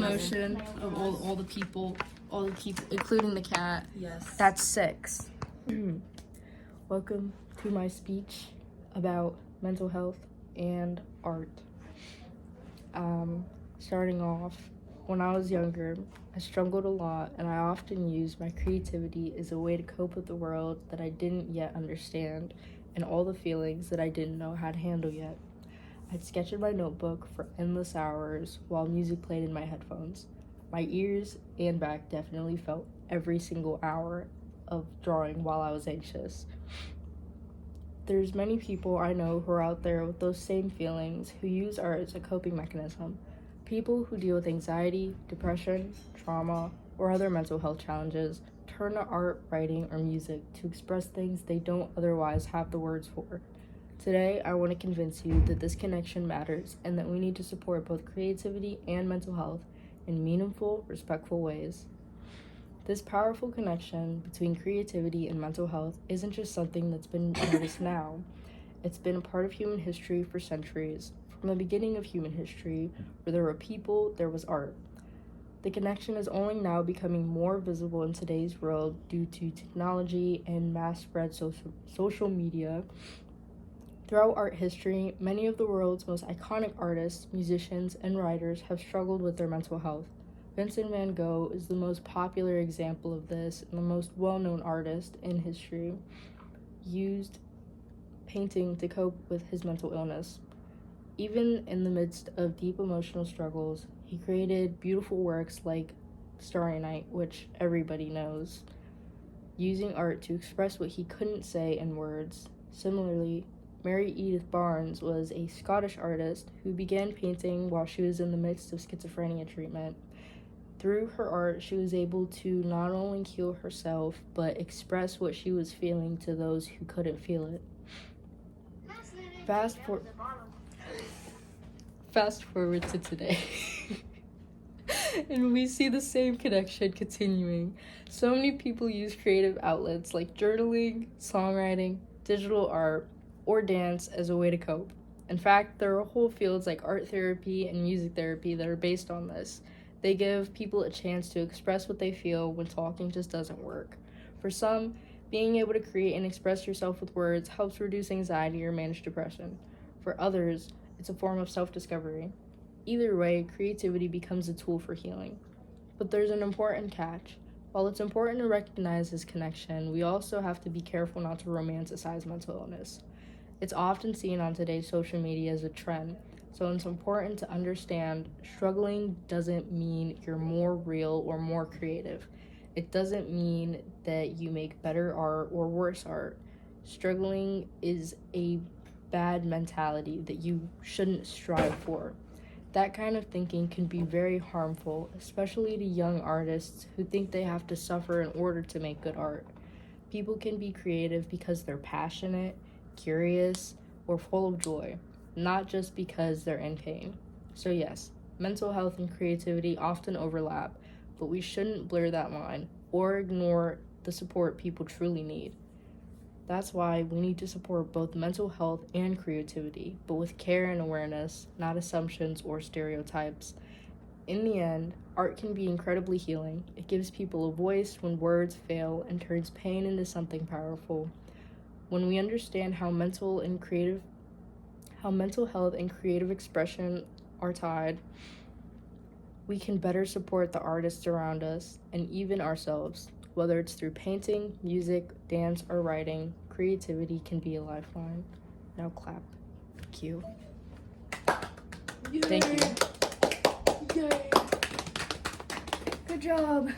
emotion of all the people, including the cat. Yes. That's 6. Welcome to my speech about mental health and art. Starting off, when I was younger, I struggled a lot, and I often used my creativity as a way to cope with the world that I didn't yet understand and all the feelings that I didn't know how to handle yet. I'd sketch in my notebook for endless hours while music played in my headphones. My ears and back definitely felt every single hour of drawing while I was anxious. There's many people I know who are out there with those same feelings who use art as a coping mechanism. People who deal with anxiety, depression, trauma, or other mental health challenges turn to art, writing, or music to express things they don't otherwise have the words for. Today, I want to convince you that this connection matters and that we need to support both creativity and mental health in meaningful, respectful ways. This powerful connection between creativity and mental health isn't just something that's been noticed now. It's been a part of human history for centuries. From the beginning of human history, where there were people, there was art. The connection is only now becoming more visible in today's world due to technology and mass spread social media. Throughout art history, many of the world's most iconic artists, musicians, and writers have struggled with their mental health. Vincent van Gogh is the most popular example of this and the most well-known artist in history. Used painting to cope with his mental illness. Even in the midst of deep emotional struggles, he created beautiful works like Starry Night, which everybody knows, using art to express what he couldn't say in words. Similarly, Mary Edith Barnes was a Scottish artist who began painting while she was in the midst of schizophrenia treatment. Through her art, she was able to not only heal herself, but express what she was feeling to those who couldn't feel it. Fast forward to today. And we see the same connection continuing. So many people use creative outlets like journaling, songwriting, digital art, or dance as a way to cope. In fact, there are whole fields like art therapy and music therapy that are based on this. They give people a chance to express what they feel when talking just doesn't work. For some, being able to create and express yourself with words helps reduce anxiety or manage depression. For others, it's a form of self-discovery. Either way, creativity becomes a tool for healing. But there's an important catch. While it's important to recognize this connection, we also have to be careful not to romanticize mental illness. It's often seen on today's social media as a trend, so it's important to understand struggling doesn't mean you're more real or more creative. It doesn't mean that you make better art or worse art. Struggling is a bad mentality that you shouldn't strive for. That kind of thinking can be very harmful, especially to young artists who think they have to suffer in order to make good art. People can be creative because they're passionate, curious, or full of joy, not just because they're in pain. So yes, mental health and creativity often overlap, but we shouldn't blur that line or ignore the support people truly need. That's why we need to support both mental health and creativity, but with care and awareness, not assumptions or stereotypes. In the end, art can be incredibly healing. It gives people a voice when words fail and turns pain into something powerful. When we understand how mental health and creative expression are tied, we can better support the artists around us and even ourselves. Whether it's through painting, music, dance, or writing, creativity can be a lifeline. Now clap. Cue. Yay. Thank you. Yay. Good job.